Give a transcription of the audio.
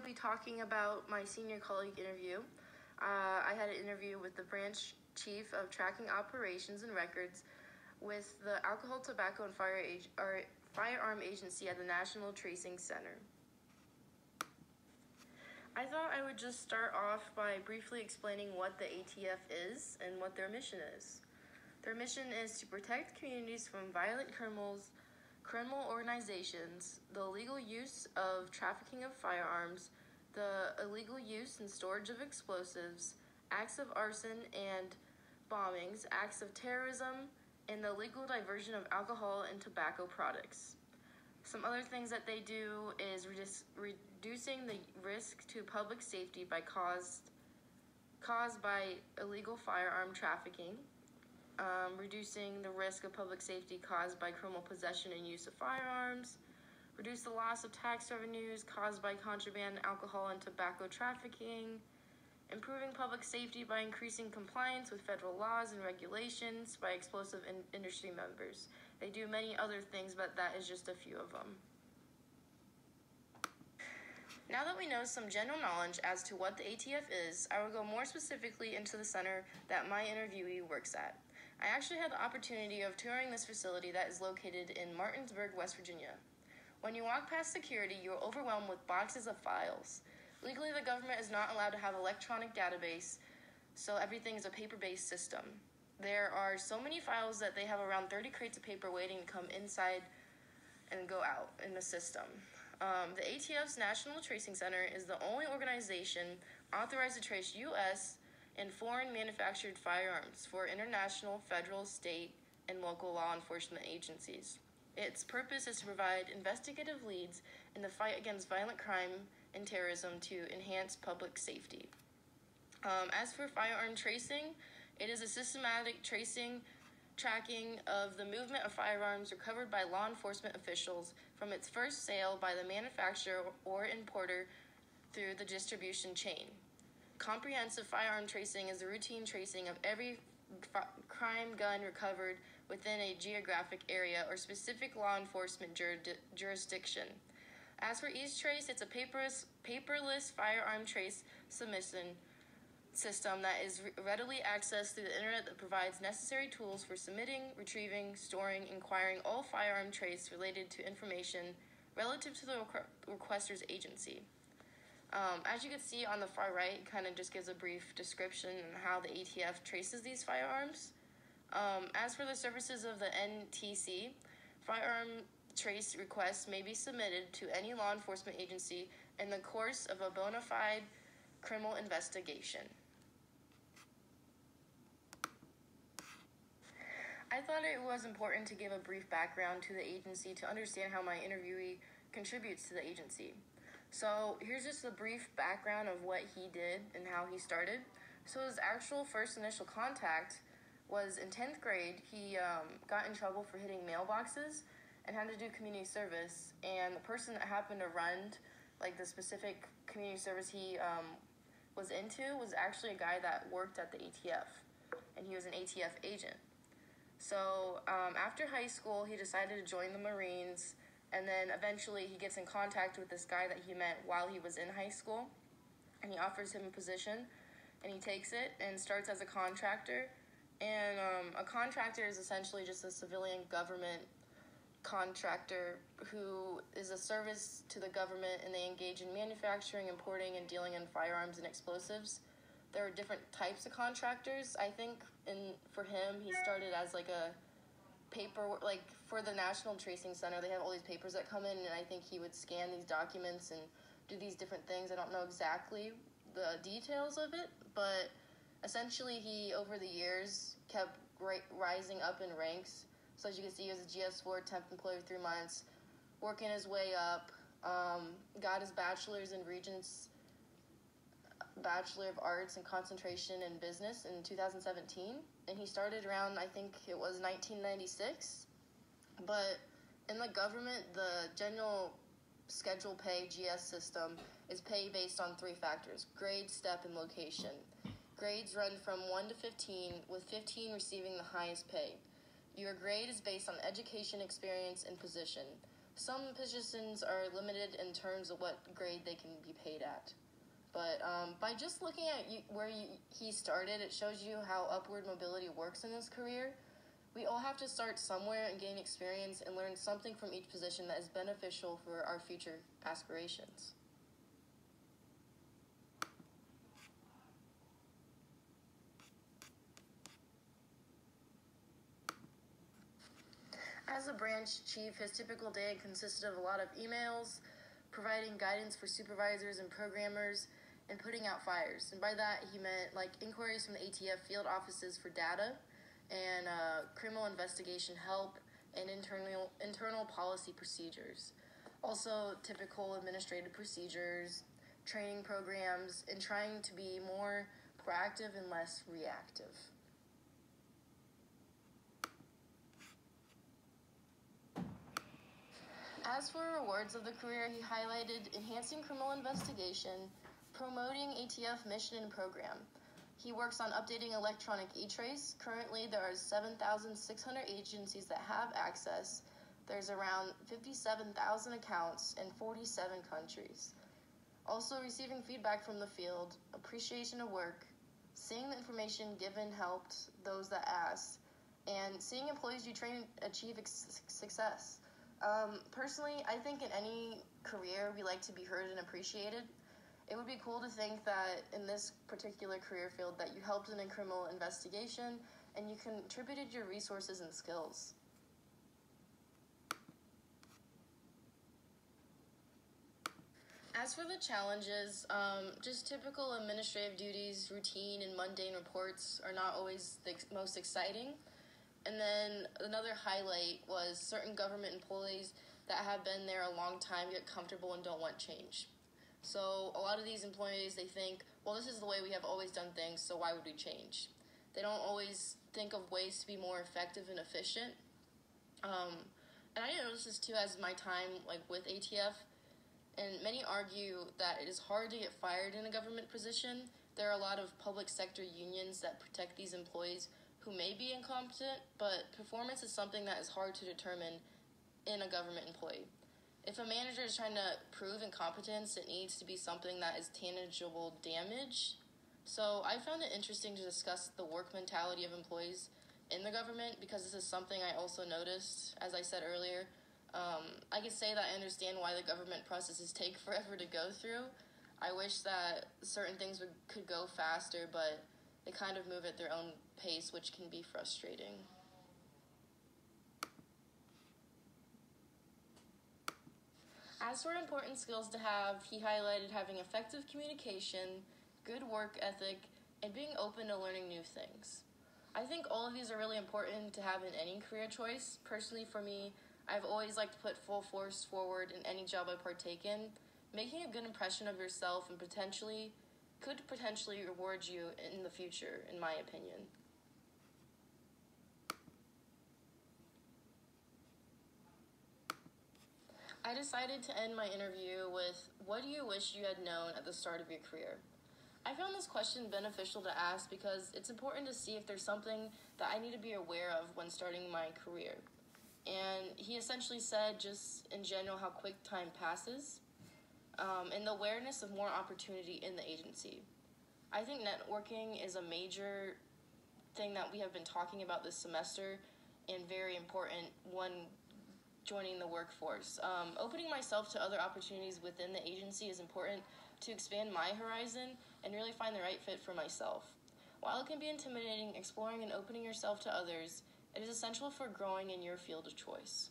be talking about my senior colleague interview. I had an interview with the branch chief of tracking operations and records with the Alcohol, Tobacco, and Firearm Agency at the National Tracing Center. I thought I would just start off by briefly explaining what the ATF is and what their mission is. Their mission is to protect communities from violent criminal organizations, the illegal use of trafficking of firearms, the illegal use and storage of explosives, acts of arson and bombings, acts of terrorism, and the legal diversion of alcohol and tobacco products. Some other things that they do is reducing the risk to public safety caused by illegal firearm trafficking, reducing the risk of public safety caused by criminal possession and use of firearms, reduce the loss of tax revenues caused by contraband, alcohol, and tobacco trafficking, improving public safety by increasing compliance with federal laws and regulations by explosive industry members. They do many other things, but that is just a few of them. Now that we know some general knowledge as to what the ATF is, I will go more specifically into the center that my interviewee works at. I actually had the opportunity of touring this facility that is located in Martinsburg, West Virginia. When you walk past security, you are overwhelmed with boxes of files. Legally, the government is not allowed to have electronic database, so everything is a paper-based system. There are so many files that they have around 30 crates of paper waiting to come inside and go out in the system. The ATF's National Tracing Center is the only organization authorized to trace U.S. and foreign manufactured firearms for international, federal, state, and local law enforcement agencies. Its purpose is to provide investigative leads in the fight against violent crime and terrorism to enhance public safety. As for firearm tracing, it is a systematic tracking of the movement of firearms recovered by law enforcement officials from its first sale by the manufacturer or importer through the distribution chain. Comprehensive firearm tracing is the routine tracing of every crime gun recovered within a geographic area or specific law enforcement jurisdiction. As for EaseTrace, it's a paperless firearm trace submission system that is readily accessed through the internet that provides necessary tools for submitting, retrieving, storing, inquiring all firearm trace related to information relative to the requester's agency. As you can see on the far right, it kind of just gives a brief description on how the ATF traces these firearms. As for the services of the NTC, firearm trace requests may be submitted to any law enforcement agency in the course of a bona fide criminal investigation. I thought it was important to give a brief background to the agency to understand how my interviewee contributes to the agency. So here's just a brief background of what he did and how he started. So his actual first initial contact was in 10th grade. He got in trouble for hitting mailboxes and had to do community service. And the person that happened to run like the specific community service he was into was actually a guy that worked at the ATF, and he was an ATF agent. So after high school, he decided to join the Marines, and then eventually he gets in contact with this guy that he met while he was in high school, and he offers him a position, and he takes it and starts as a contractor. And a contractor is essentially just a civilian government contractor who is a service to the government, and they engage in manufacturing, importing, and dealing in firearms and explosives. There are different types of contractors. I think for him, he started as like a paper, like for the National Tracing Center, they have all these papers that come in, and I think he would scan these documents and do these different things. I don't know exactly the details of it, but essentially he, over the years, kept rising up in ranks. So as you can see, he was a GS4 temp employee for 3 months, working his way up, got his bachelor's in Regents Bachelor of Arts in Concentration in Business in 2017, and he started around, I think it was 1996. But in the government, the general schedule pay GS system is pay based on 3 factors: grade, step, and location. Grades run from 1 to 15, with 15 receiving the highest pay. Your grade is based on education, experience, and position. Some positions are limited in terms of what grade they can be paid at. But by just looking at where he started, it shows you how upward mobility works in his career. We all have to start somewhere and gain experience and learn something from each position that is beneficial for our future aspirations. As a branch chief, his typical day consisted of a lot of emails, providing guidance for supervisors and programmers, and putting out fires. And by that, he meant like inquiries from the ATF field offices for data, and criminal investigation help, and internal policy procedures. Also, typical administrative procedures, training programs, and trying to be more proactive and less reactive. As for rewards of the career, he highlighted enhancing criminal investigation, promoting ATF mission and program. He works on updating electronic e-trace. Currently, there are 7,600 agencies that have access. There's around 57,000 accounts in 47 countries. Also, receiving feedback from the field, appreciation of work, seeing the information given helped those that asked, and seeing employees you train achieve success. Personally, I think in any career, we like to be heard and appreciated. It would be cool to think that in this particular career field that you helped in a criminal investigation and you contributed your resources and skills. As for the challenges, just typical administrative duties, routine, and mundane reports are not always the most exciting. And then another highlight was certain government employees that have been there a long time get comfortable and don't want change. So a lot of these employees, they think, well, this is the way we have always done things, so why would we change? They don't always think of ways to be more effective and efficient. And I noticed this too as my time with ATF, and many argue that it is hard to get fired in a government position. There are a lot of public sector unions that protect these employees who may be incompetent, but performance is something that is hard to determine in a government employee. If a manager is trying to prove incompetence, it needs to be something that is tangible damage. So I found it interesting to discuss the work mentality of employees in the government because this is something I also noticed, as I said earlier. I could say that I understand why the government processes take forever to go through. I wish that certain things could go faster, but they kind of move at their own pace, which can be frustrating. As for important skills to have, he highlighted having effective communication, good work ethic, and being open to learning new things. I think all of these are really important to have in any career choice. Personally, for me, I've always liked to put full force forward in any job I partake in. Making a good impression of yourself and could potentially reward you in the future, in my opinion. I decided to end my interview with, what do you wish you had known at the start of your career? I found this question beneficial to ask because it's important to see if there's something that I need to be aware of when starting my career. And he essentially said, just in general, how quick time passes, and the awareness of more opportunity in the agency. I think networking is a major thing that we have been talking about this semester and very important when joining the workforce. Opening myself to other opportunities within the agency is important to expand my horizon and really find the right fit for myself. While it can be intimidating, exploring and opening yourself to others, it is essential for growing in your field of choice.